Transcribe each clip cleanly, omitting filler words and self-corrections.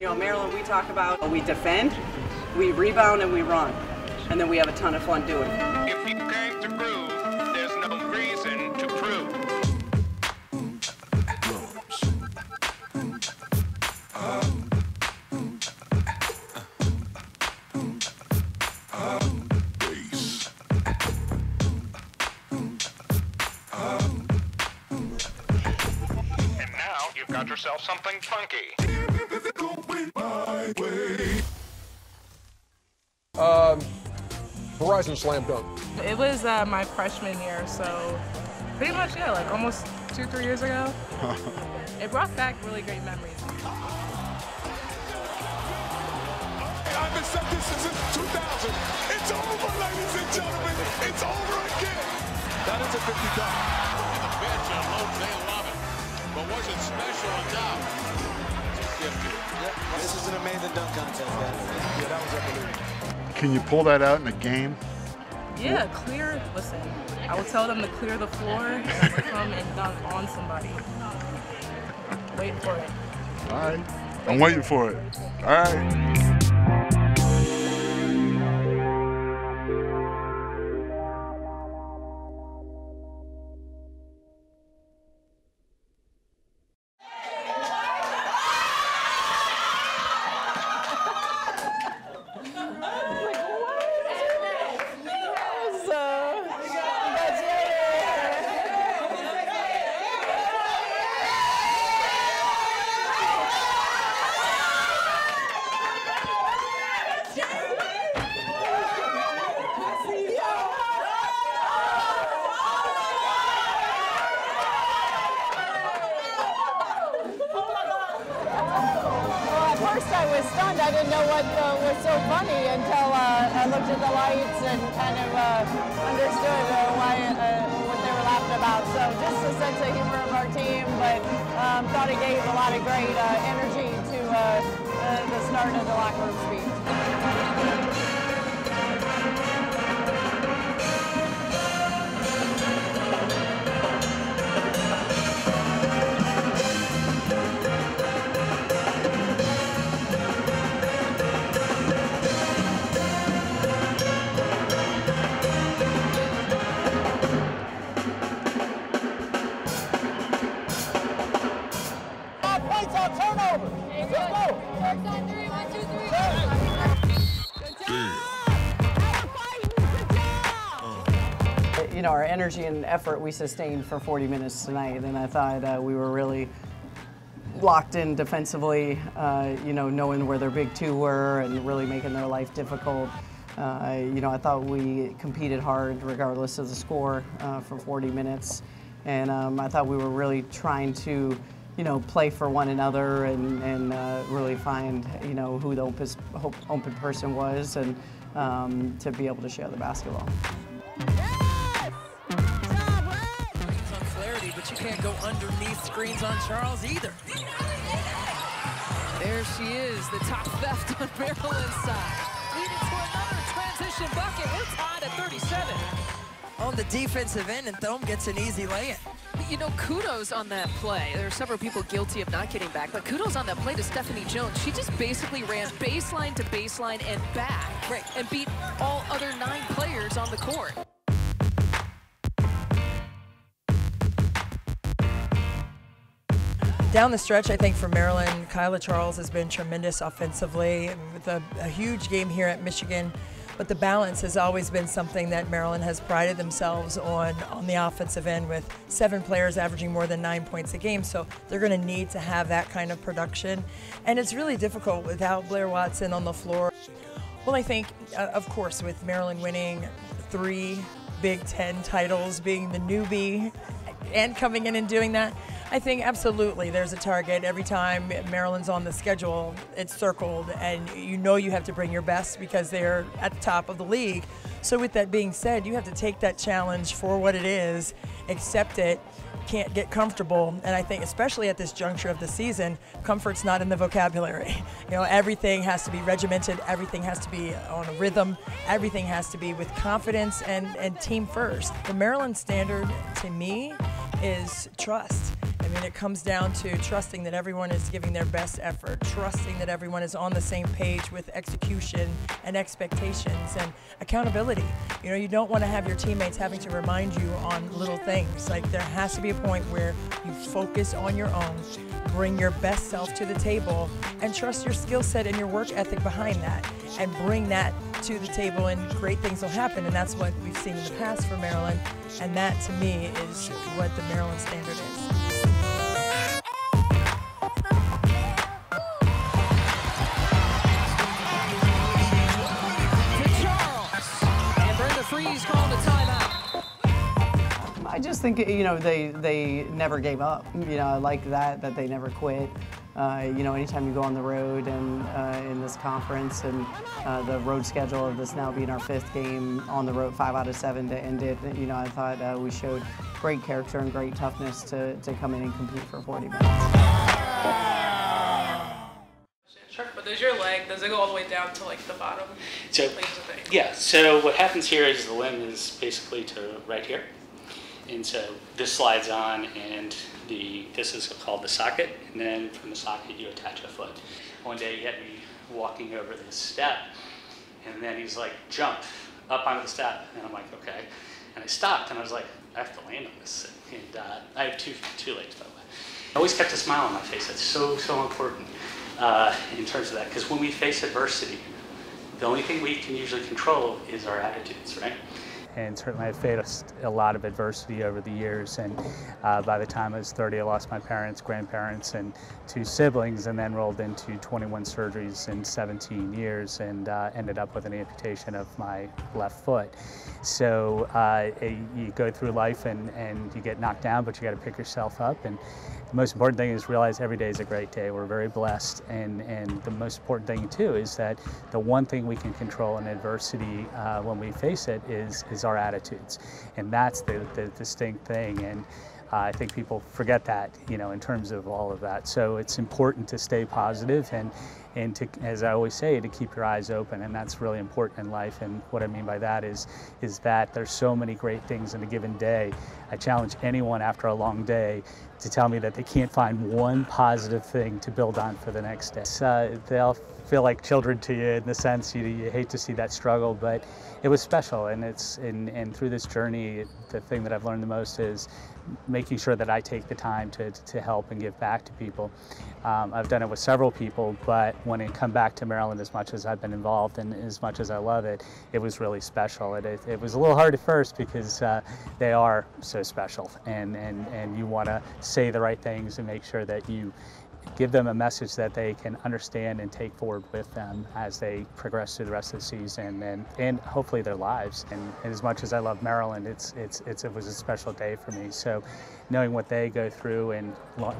You know, Maryland, we talk about we defend, we rebound, and we run. And then we have a ton of fun doing it. If you came to groove, there's no reason to prove. And now you've got yourself something funky. Verizon Slam Dunk. It was my freshman year, so pretty much, yeah, like almost 2-3 years ago. It brought back really great memories. I've been saying this since 2000. It's over, ladies and gentlemen. It's over again. That is a 50 dunk. And the bench unloads, they love it. But was it special enough to gift it? Yep. This is an amazing dunk contest, guys. Yeah, that was unbelievable. Can you pull that out in a game? Yeah, listen, I would tell them to clear the floor and I would come and dunk on somebody. Wait for it. All right. I'm waiting for it. All right. I was stunned. I didn't know what was so funny until I looked at the lights and kind of understood what they were laughing about. So just a sense of humor of our team, but thought it gave a lot of great energy to the start of the locker room speech. You know, our energy and effort we sustained for 40 minutes tonight, and I thought we were really locked in defensively, you know, knowing where their big two were and really making their life difficult. You know, I thought we competed hard regardless of the score for 40 minutes, and I thought we were really trying to, you know, play for one another and really find, you know, who the open person was and to be able to share the basketball. But you can't go underneath screens on Charles either. There she is, the top theft on Maryland's side. Leading to another transition bucket. We're tied at 37. On the defensive end, and Thome gets an easy lay-in. You know, kudos on that play. There are several people guilty of not getting back, but kudos on that play to Stephanie Jones. She just basically ran baseline to baseline and back, and beat all other 9 players on the court. Down the stretch, I think for Maryland, Kyla Charles has been tremendous offensively with a huge game here at Michigan. But the balance has always been something that Maryland has prided themselves on the offensive end, with 7 players averaging more than 9 points a game. So they're going to need to have that kind of production. And it's really difficult without Blair Watson on the floor. Well, I think, of course, with Maryland winning 3 Big Ten titles, being the newbie and coming in and doing that, I think absolutely there's a target. Every time Maryland's on the schedule, it's circled, and you know you have to bring your best because they're at the top of the league. So with that being said, you have to take that challenge for what it is, accept it, can't get comfortable. And I think especially at this juncture of the season, comfort's not in the vocabulary. You know, everything has to be regimented, everything has to be on a rhythm, everything has to be with confidence and team first. The Maryland standard, to me, is trust. I mean, it comes down to trusting that everyone is giving their best effort, trusting that everyone is on the same page with execution and expectations and accountability. You know, you don't want to have your teammates having to remind you on little things. Like, there has to be a point where you focus on your own, bring your best self to the table, and trust your skill set and your work ethic behind that, and bring that to the table, and great things will happen. And that's what we've seen in the past for Maryland, and that to me is what the Maryland standard is. I just think, you know, they never gave up. You know, I like that they never quit. You know, anytime you go on the road and in this conference, and the road schedule of this now being our 5th game on the road, 5 out of 7 to end it, you know, I thought we showed great character and great toughness to come in and compete for 40 minutes. Sure, but does it go all the way down to like the bottom? So, yeah, so what happens here is the limb is basically to right here. And so this slides on, and this is called the socket, and then from the socket you attach a foot. One day he had me walking over this step, and then he's like, jump up onto the step, and I'm like, okay. And I stopped, and I was like, I have to land on this. And I have two legs, by the way. I always kept a smile on my face. That's so important in terms of that, because when we face adversity, the only thing we can usually control is our attitudes, right? And certainly I faced a lot of adversity over the years, and by the time I was 30, I lost my parents, grandparents, and 2 siblings, and then rolled into 21 surgeries in 17 years, and ended up with an amputation of my left foot. So you go through life and you get knocked down, but you got to pick yourself up. And the most important thing is realize every day is a great day. We're very blessed, and the most important thing too is that the one thing we can control in adversity when we face it is our attitudes, and that's the distinct thing. And I think people forget that, you know, in terms of all of that. So it's important to stay positive and to, as I always say, to keep your eyes open, and that's really important in life. And what I mean by that is that there's so many great things in a given day. I challenge anyone after a long day to tell me that they can't find one positive thing to build on for the next day. They'll feel like children to you in the sense you hate to see that struggle, but it was special. And through this journey, the thing that I've learned the most is making sure that I take the time to help and give back to people. I've done it with several people, but when it come back to Maryland, as much as I've been involved and as much as I love it, it was really special. It was a little hard at first because they are so special, and you want to say the right things and make sure that you give them a message that they can understand and take forward with them as they progress through the rest of the season and hopefully their lives. And as much as I love Maryland, it was a special day for me. So knowing what they go through in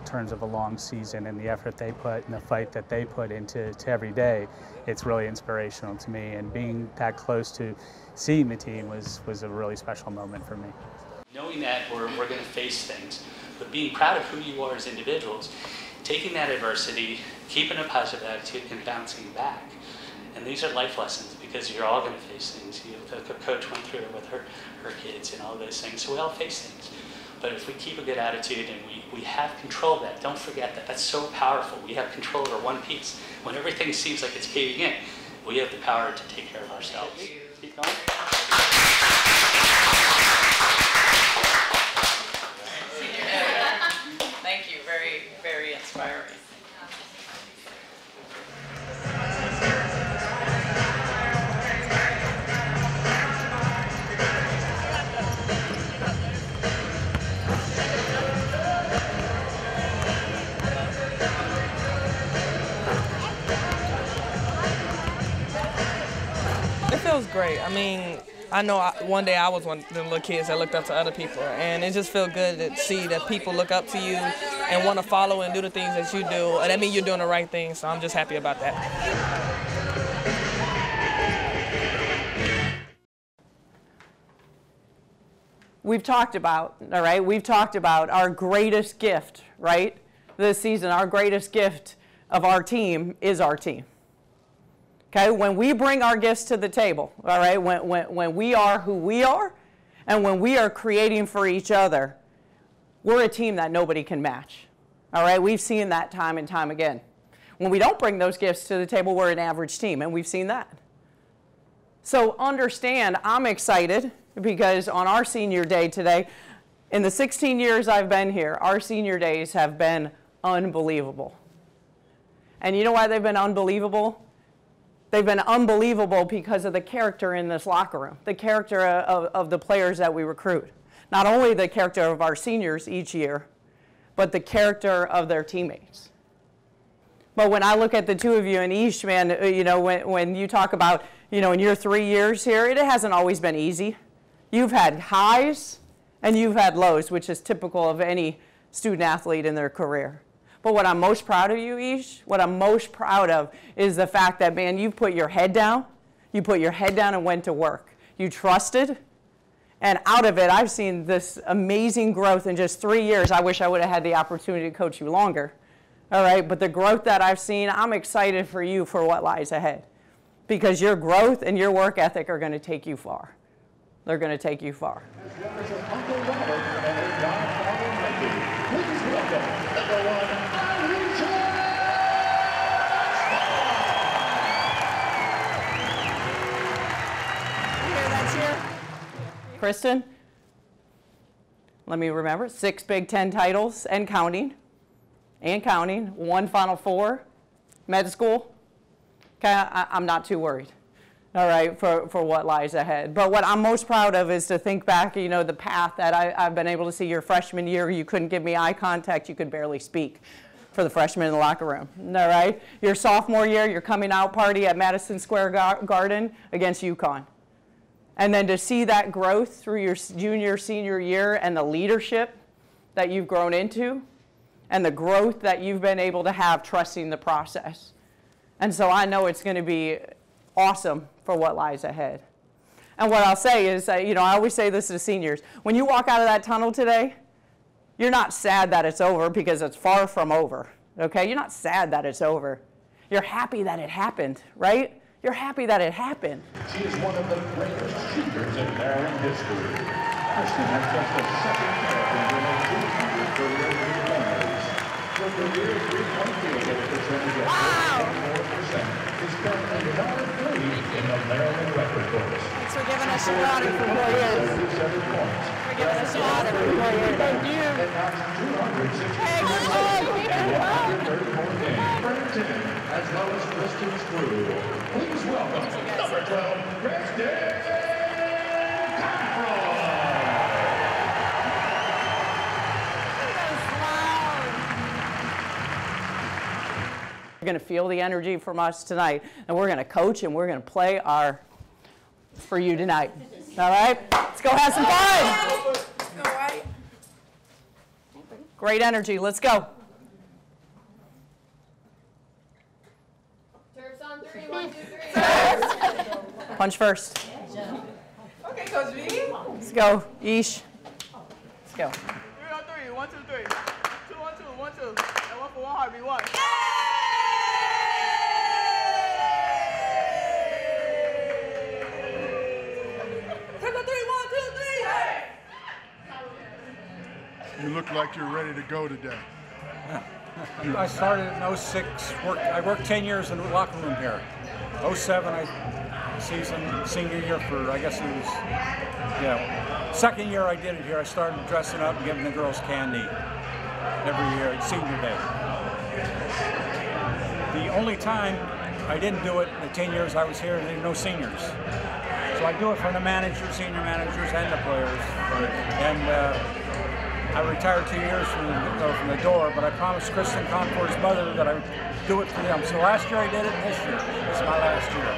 terms of a long season and the effort they put and the fight that they put into every day, it's really inspirational to me. And being that close to seeing the team was a really special moment for me. Knowing that we're going to face things, but being proud of who you are as individuals, taking that adversity, keeping a positive attitude, and bouncing back. And these are life lessons, because you're all going to face things. The coach went through it with her kids and all those things, so we all face things. But if we keep a good attitude and we have control of that, don't forget that. That's so powerful. We have control over one piece. When everything seems like it's caving in, we have the power to take care of ourselves. Keep going. Thank you. Very, very inspiring. It feels great. I mean, I know one day I was one of the little kids that looked up to other people, and it just feels good to see that people look up to you and want to follow and do the things that you do, and that means you're doing the right thing, so I'm just happy about that. We've talked about, all right, we've talked about our greatest gift, right, this season. Our greatest gift of our team is our team. Okay, when we bring our gifts to the table, all right, when we are who we are and when we are creating for each other, we're a team that nobody can match. All right, we've seen that time and time again. When we don't bring those gifts to the table, we're an average team, and we've seen that. So understand, I'm excited because on our senior day today, in the 16 years I've been here, our senior days have been unbelievable. And you know why they've been unbelievable? They've been unbelievable because of the character in this locker room, the character of the players that we recruit. Not only the character of our seniors each year, but the character of their teammates. But when I look at the two of you and Ish, man, you know, when you talk about, you know, in your 3 years here, it hasn't always been easy. You've had highs and you've had lows, which is typical of any student athlete in their career. But what I'm most proud of you, Ish, what I'm most proud of is the fact that, man, you put your head down. You put your head down and went to work. You trusted. And out of it, I've seen this amazing growth in just 3 years. I wish I would have had the opportunity to coach you longer. All right, but the growth that I've seen, I'm excited for you for what lies ahead. Because your growth and your work ethic are going to take you far. They're going to take you far. Kristen, let me remember, 6 Big Ten titles and counting, 1 Final Four, med school. Okay, I'm not too worried, all right, for what lies ahead. But what I'm most proud of is to think back, you know, the path that I've been able to see. Your freshman year, you couldn't give me eye contact, you could barely speak for the freshmen in the locker room, all right? Your sophomore year, your coming out party at Madison Square Garden against UConn. And then to see that growth through your junior, senior year and the leadership that you've grown into and the growth that you've been able to have trusting the process. And so I know it's going to be awesome for what lies ahead. And what I'll say is, you know, I always say this to seniors. When you walk out of that tunnel today, you're not sad that it's over because it's far from over, okay? You're not sad that it's over. You're happy that it happened, right? You're happy that it happened. She is one of the greatest shooters in Maryland history. Kristen has just a second chance in winning 200 career three-pointers. Her career three-point field goal percentage of 4.4% is currently number 3 in the Maryland record books. Thanks for giving us a ride for 4 years. 77 points. For giving us a ride for 4 years. Thank you. And knocks 260 hey, good job. in 134 games. As well as Kristen's crew. Please welcome number 12, Kristen Conroy. We're going to feel the energy from us tonight, and we're going to coach and we're going to play for you tonight. All right? Let's go have some fun. Great energy. Let's go. Punch first. Okay, Coach V. Let's go, Ish. Let's go. 3 on 3. 1, 2, 3. 2 on 2. 1, 2. And 1 for 1 heartbeat. 1. 3 on 3. 1, 2, 3. You look like you're ready to go today. I started in 06. I worked 10 years in the locker room here. 07, senior year for, I guess it was, yeah. Second year I did it here. I started dressing up and giving the girls candy every year, senior day. The only time I didn't do it in the 10 years I was here, there were no seniors. So I do it for the managers, senior managers, and the players. And I retired 2 years from the door, but I promised Kristen Conroy's mother that I would do it for them. So last year I did it, and this year. It's my last year.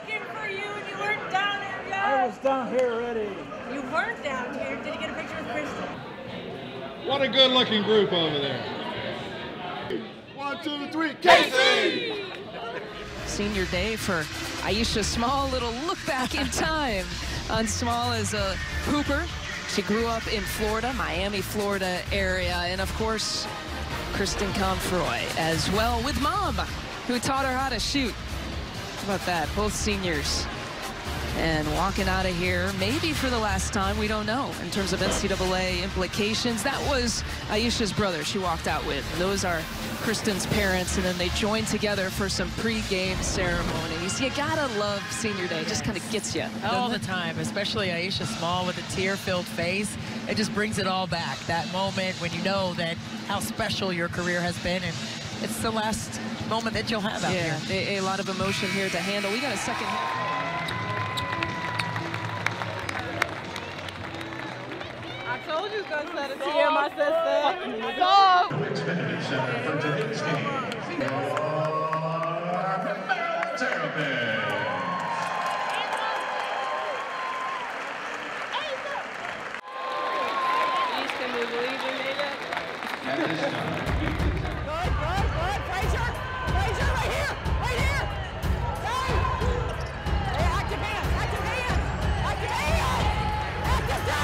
Looking for you, and you weren't down here yet. I was down here already. You weren't down here. Did you get a picture with Kristen? What a good-looking group over there. 1, 2, 3, Casey! Senior day for Aisha Small. Little look back in time on Small as a hooper. She grew up in Florida, Miami, Florida area, and of course, Kristen Conroy as well with Mom, who taught her how to shoot. How about that? Both seniors And walking out of here, maybe for the last time, we don't know, in terms of NCAA implications. That was Aisha's brother she walked out with. Those are Kristen's parents, and then they joined together for some pre-game ceremonies. You gotta love senior day. It just kind of gets you. All the time, especially Aisha Small with a tear-filled face. It just brings it all back. That moment when you know that how special your career has been, and it's the last moment that you'll have out here. Yeah, a lot of emotion here to handle. We got a second. I told you guys that it's here, my sister. Stop. Xfinity Center for today's game. Can we believe we made it? At this time, Good. Frazier, right here. Hey, active hands. Active day.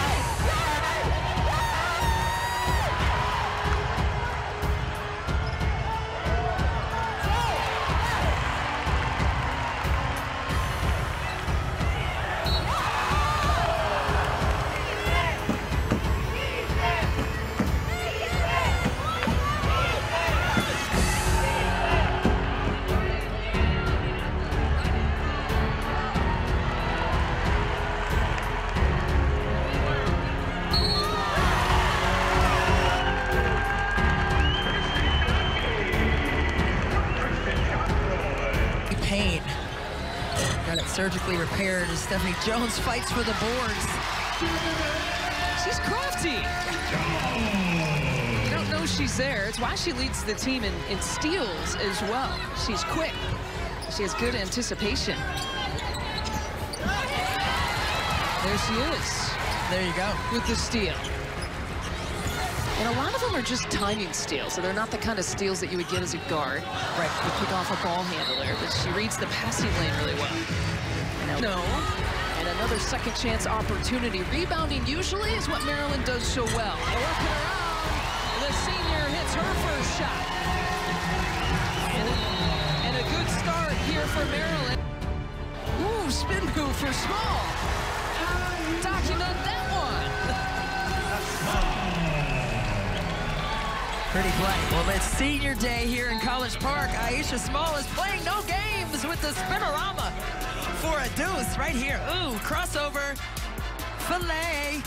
Pain. Got it surgically repaired as Stephanie Jones fights for the boards. She's crafty. You don't know she's there. It's why she leads the team in steals as well. She's quick. She has good anticipation. There she is. There you go. With the steal. And a lot of them are just timing steals, so they're not the kind of steals that you would get as a guard. Right. You pick off a ball handler, but she reads the passing lane really well. No. And another second chance opportunity. Rebounding usually is what Maryland does so well. Working around. The senior hits her first shot. And a good start here for Maryland. Ooh, spin move for Small. Document that one. Pretty play. Well, it's senior day here in College Park. Aisha Small is playing no games with the spinorama for a deuce right here. Ooh, crossover. Filet.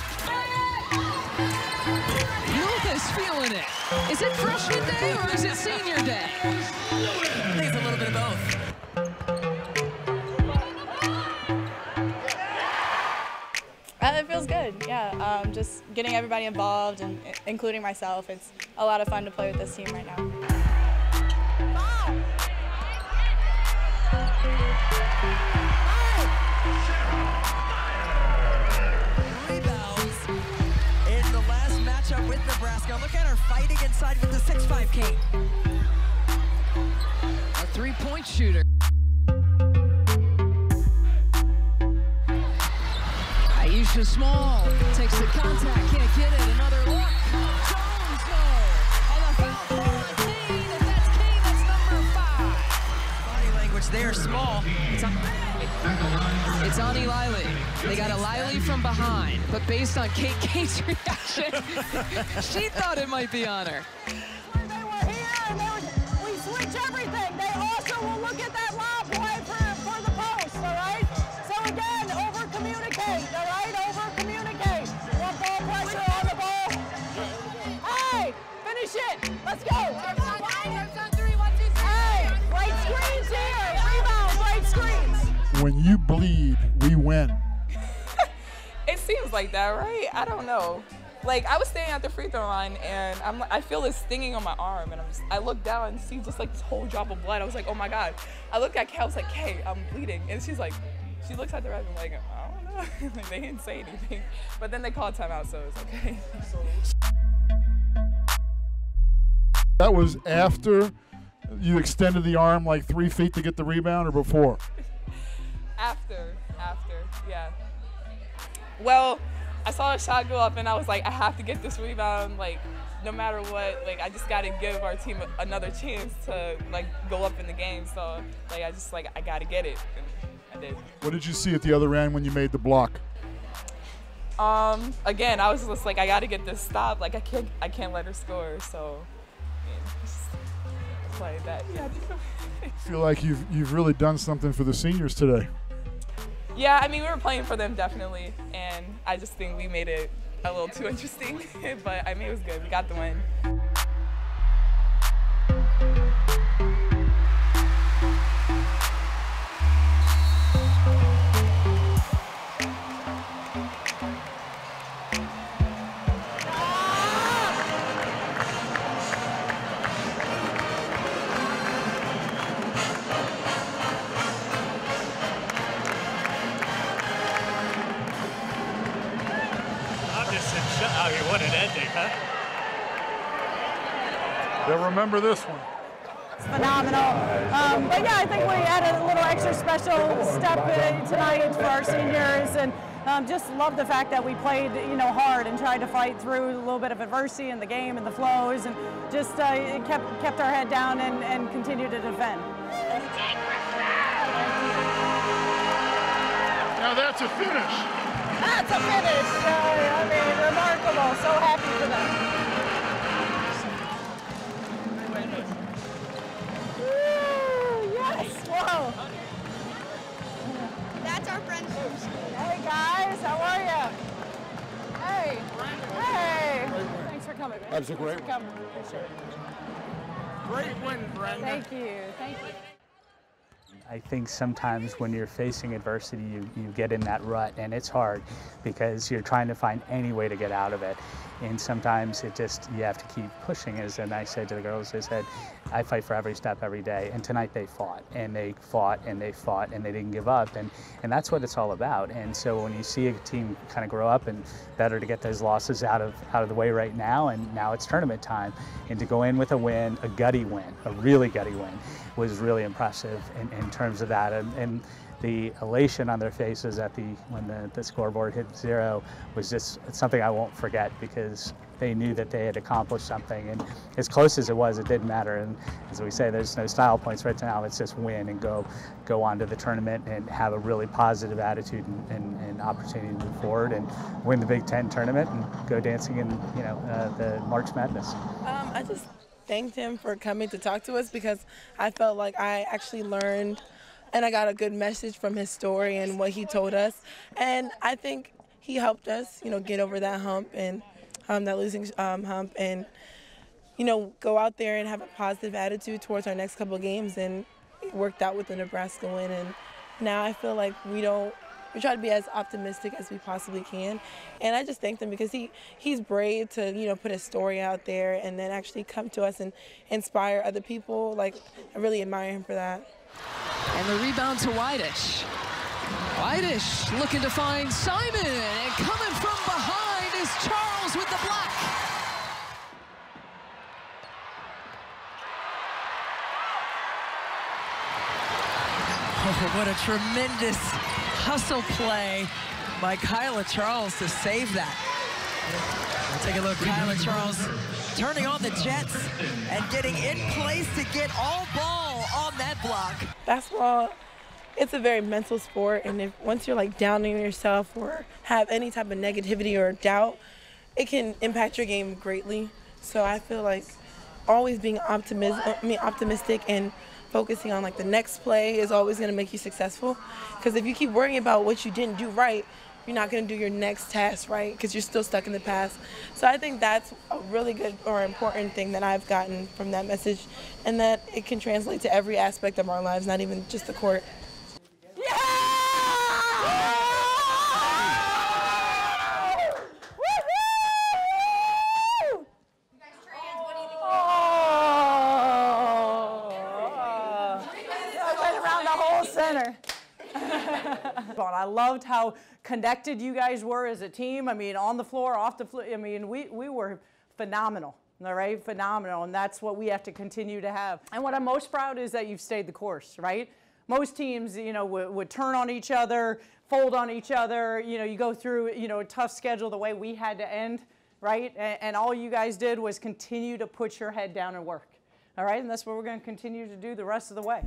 Lucas feeling it. Is it freshman day or is it senior day? I think it's a little bit of both. It feels good, yeah. Just getting everybody involved and including myself. It's a lot of fun to play with this team right now. Rebounds in the last matchup with Nebraska. Look at her fighting inside with the 6'5" Kate. A three-point shooter. Aisha Small takes the contact, can't get it. Another look. Jones, though. And a foul call on Kane. If that's Kane, that's number 5. Body language there, Small. It's on Eiley. They got a Eiley from behind, but based on Kate Kate's reaction, she thought it might be on her. They were here, and we switch everything. They also will look at that lob play for the post, all right? So again, over-communicate, all right? Over-communicate. Want ball pressure on the ball. Hey, finish it. Let's go. Hey, right screens here. Rebounds, right screens. When you bleed, we win. It seems like that, right? I don't know. Like, I was standing at the free throw line, and I feel this stinging on my arm, and I look down and see just like this whole drop of blood. I was like, oh my God. I looked at Kay, I was like, Kay, I'm bleeding. And she's like, she looks at the ref and like, I don't know. Like, they didn't say anything. But then they called timeout, so it's okay. That was after you extended the arm like 3 feet to get the rebound, or before? After, yeah. Well, I saw a shot go up and I was like, I have to get this rebound, like, no matter what. Like, I just got to give our team another chance to, like, go up in the game. So, like, I got to get it. I did. What did you see at the other end when you made the block? Again, I was just like, I got to get this stop. Like, I can't let her score. So, just play that. Yeah. I feel like you've really done something for the seniors today. Yeah, I mean, we were playing for them definitely, and I just think we made it a little too interesting. But I mean, it was good. We got the win. What an ending, huh? They'll remember this one. It's phenomenal. But yeah, I think we added a little extra special step tonight for our seniors, and just love the fact that we played, hard and tried to fight through a little bit of adversity in the game and the flows, and just kept our head down and continued to defend. Now that's a finish. That's a finish. I mean, remarkable. So happy for them. Woo, yes. Whoa. That's our friend. Hey guys, how are you? Hey. Hey. Thanks for coming, man. That was a great one. Great win, Brenda. Thank you. Thank you. I think sometimes when you're facing adversity, you get in that rut, and it's hard because you're trying to find any way to get out of it. And sometimes you have to keep pushing. As and I said to the girls, I said, I fight for every step every day. And tonight they fought, and they fought, and they fought, and they didn't give up. And that's what it's all about. And so when you see a team kind of grow up, and better to get those losses out of the way right now, and now it's tournament time. And to go in with a win, a gutty win, a really gutty win, was really impressive in terms of that. And the elation on their faces when the scoreboard hit 0 was just something I won't forget, because they knew that they had accomplished something. And as close as it was, it didn't matter. And as we say, there's no style points right now. It's just win and go on to the tournament and have a really positive attitude and opportunity to move forward and win the Big Ten tournament and go dancing in the March Madness. I just thanked him for coming to talk to us, because I felt like I actually learned and I got a good message from his story and what he told us. And I think he helped us, get over that hump and that losing hump, and, go out there and have a positive attitude towards our next couple of games. And it worked out with the Nebraska win. And now I feel like we try to be as optimistic as we possibly can. And I just thank him, because he's brave to, put his story out there and then actually come to us and inspire other people. Like, I really admire him for that. And the rebound to Whitish. Whitish looking to find Simon, and coming from behind is Charles with the block. Oh, what a tremendous hustle play by Kyla Charles to save that. We'll take a look. Kyla Charles turning on the Jets and getting in place to get all ball on that block. Basketball, it's a very mental sport, and once you're down on yourself or have any type of negativity or doubt, it can impact your game greatly. So I feel like always being optimistic and focusing on the next play is always going to make you successful. Because if you keep worrying about what you didn't do right, you're not going to do your next task right, because you're still stuck in the past. So I think that's a really good or important thing that I've gotten from that message, and that it can translate to every aspect of our lives, not even just the court. I loved how connected you guys were as a team. I mean, on the floor, off the floor. I mean, we were phenomenal, all right? Phenomenal, and that's what we have to continue to have. And what I'm most proud is that you've stayed the course, right? Most teams, would turn on each other, fold on each other. You go through, a tough schedule the way we had to end, right? And all you guys did was continue to put your head down and work, all right? And that's what we're going to continue to do the rest of the way.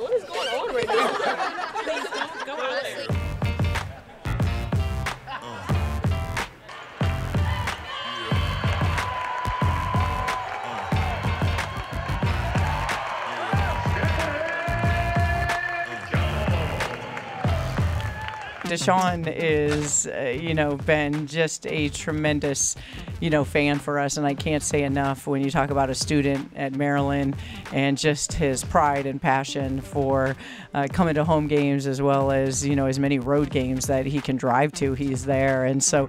What is going on right now? Please don't go out there. Deshaun is, been just a tremendous, fan for us, and I can't say enough when you talk about a student at Maryland and just his pride and passion for coming to home games as well as, as many road games that he can drive to. He's there, and so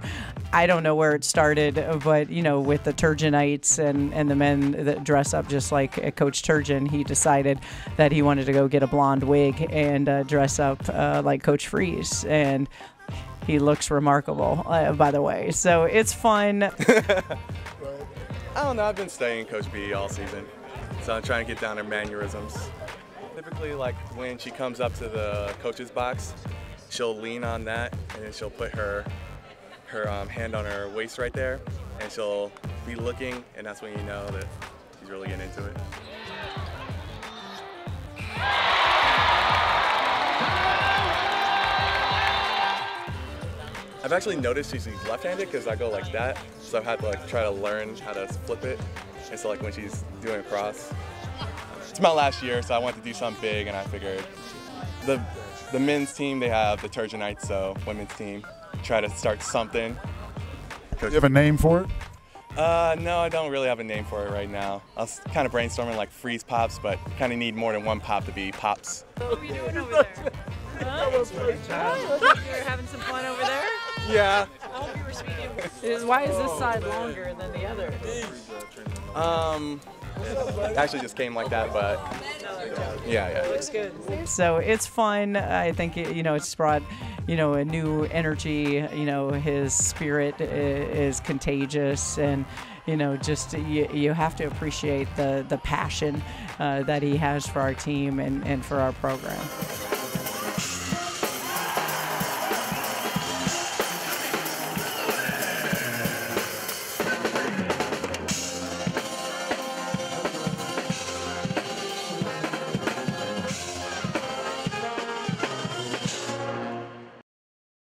I don't know where it started, but, with the Turgeonites and the men that dress up just like Coach Turgeon, he decided that he wanted to go get a blonde wig and dress up like Coach Freeze. And he looks remarkable, by the way. So it's fun. I don't know. I've been studying Coach B all season, so I'm trying to get down her mannerisms. Typically, like when she comes up to the coach's box, she'll lean on that, and then she'll put her hand on her waist right there, and she'll be looking, and that's when you know that she's really getting into it. I've actually noticed she's left-handed because I go like that, so I've had to try to learn how to flip it. And so when she's doing a cross, it's my last year, so I wanted to do something big, and I figured the men's team, they have the Turgeonites, so women's team, try to start something. Do you have a name for it? No, I don't really have a name for it right now. I was kind of brainstorming like Freeze Pops, but kind of need more than one pop to be Pops. What are you doing over there? Huh? Looks like you're having some fun over there? Yeah. I hope you were speaking. Why is this side longer than the other? It actually just came like that, but yeah. Looks good. So it's fun. I think it's brought a new energy. His spirit is contagious, and just you have to appreciate the passion that he has for our team and for our program.